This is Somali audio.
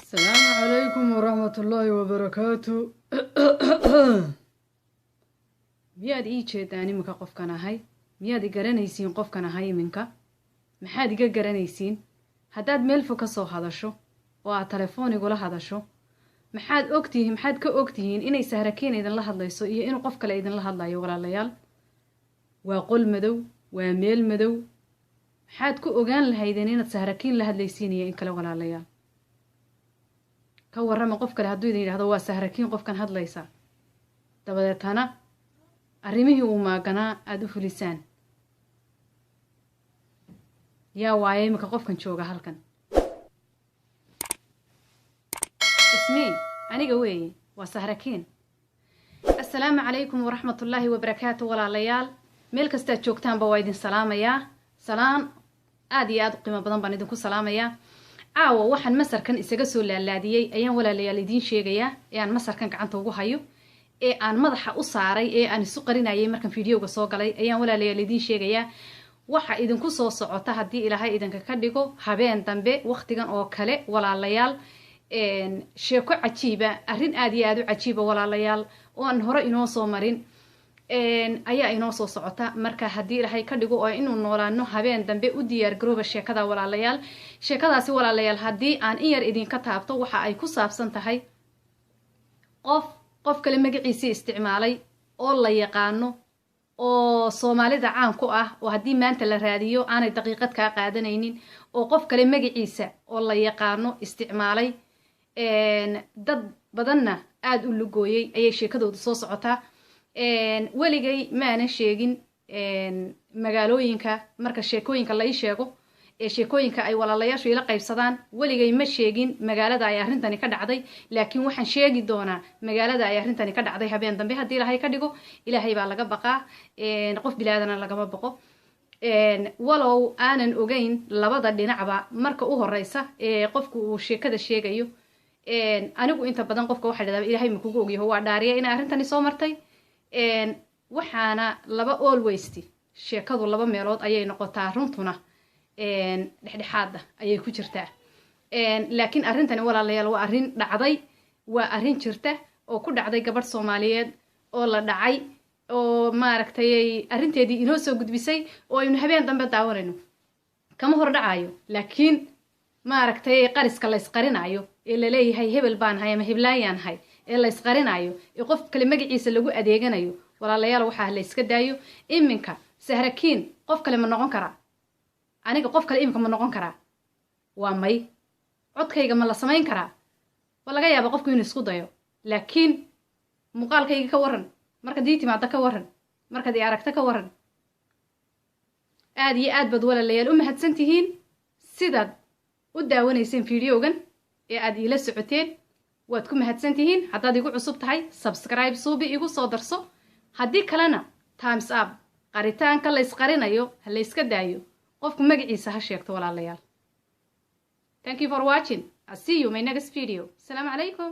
السلام عليكم ورحمة الله وبركاته. miyaad ii jeedaan iminka qofkan ahay? miyaad i garanaysiin qofkan ahay iminka? maxaad iga garanaysiin? haddaad meel fog ka soo hadasho oo aad telefoon igula hadasho maxaad ogtihiin, maxaad ka ogtihiin inay Sahrakiin idinla hadlayso iyo inuu qof kale idinla hadlayo walaalayaal? waa qol madow, waa meel madow. maxaad ku ogaan lahaydeen inaad Sahrakiin la hadlaysiin iyo in kale walaalayaal? ka warrama qof kale hadduu idin yidhaahdo waa Sahrakiin qofkan hadlaysa, dabadeetana arrimihii uu maaganaa aada u fulisaan. yaa waaye iminka qofkan jooga halkan? ismii aniga weeye, waa Sahrakiin. assalaamu calaykum waraxmatullaahi wabarakaatu walaalayaal, meel kastaad joogtaanba waa idin salaamayaa. salaan aada iyo aada u qiimo badan baan idinku salaamayaa. caawa waxaan masarkan isaga soo laalaadiyey ayaan walaalayaal idiin sheegayaa, ee aan masarkan gacanta ugu hayo, ee aan madaxa u saaray, ee aan isu qarinayay markan fiidiyowga soo galay, ayaan walaalayaal idiin sheegayaa waxa idinku soo socota haddii ilaahay idinka ka dhigo habeen dambe waqtigan oo kale walaalayaal. sheeko cajiiba, arrin aada iyo aada u cajiiba walaalayaal, oo aan hore inoo soo marin ayaa inoo soo socota. marka haddii ilaahay ka dhigo oo inuu noolaano habeen dambe u diyaar garooba sheekada walaalayaal. sheekadaasi walaalayaal haddii aan in yar idinka taabto, waxa ay ku saabsan tahay qof kale magaciisii isticmaalay oo la yaqaano, oo soomaalida caan ku ah, oo haddii maanta la raadiyo aanay daqiiqad kaa qaadanaynin, oo qof kale magaciisa oo la yaqaano isticmaalay. dad badanna aada u lugooyey ayay sheekadooda soo socotaa. weligay maanan sheegin magaalooyinka marka sheekooyinka la ii sheego, ee sheekooyinka ay walaalayaashu ila qaybsadaan, weligay ma sheegin magaalada ay arrintani ka dhacday, laakiin waxaan sheegi doonaa magaalada ay arrintani ka dhacday habeen dambe haddii ilaahay ka dhigo. ilaahay baa laga baqaa, qof bilaadana lagama baqo. walow aanan ogeyn labada dhinacba marka u horeysa ee qofku uu sheekada sheegayo. anigu inta badan qofka waxaa dhahdaa ilaahay ma kugu ogyaho waa dhaariya inay arrintani soo martay. waxaana laba always sheekadu laba meelood ayay noqotaa, runtuna dhexdhexaada ayay ku jirtaa. laakiin arrintani walaalayaal waa arrin dhacday, waa arrin jirta oo ku dhacday gabadh Soomaaliyeed oo la dhacay, oo maaragtay arrinteedii inoo soo gudbisay oo aynu habeen dambe daawanayno. kama hor dhacayo, laakiin maaragtay qariska la isqarinayo ee la leeyahay hebel baan hay ama heblaayaan hay, ee la isqarinayo, ee qof kale magaciisa lagu adeeganayo walaalayaal, waxaa la iska daayo. iminka Sahrakiin qof kale ma noqon karaa? aniga qof kale iminka ma noqon karaa? waa may. codkayga ma la samayn karaa? waa laga yaaba qofku inuu isku dayo, laakiin muuqaalkayga ka waran, markaad ii timaada ka waran, markaad i aragta ka waran. aada iyo aad baad walaalayaal u mahadsan tihiin sidaad u daawanayseen fiidiyowgan ee aada iila socoteen. waad ku mahadsan tihiin. haddaad igu cusub tahay subscribe suubi igu soo darso, haddii kalena times up. qaritaanka la isqarinayo ha la iska daayo, qofku magaciisa ha sheegto walaalayaal. thank you for watching. I'll see you in my next video. Assalamu alaikum.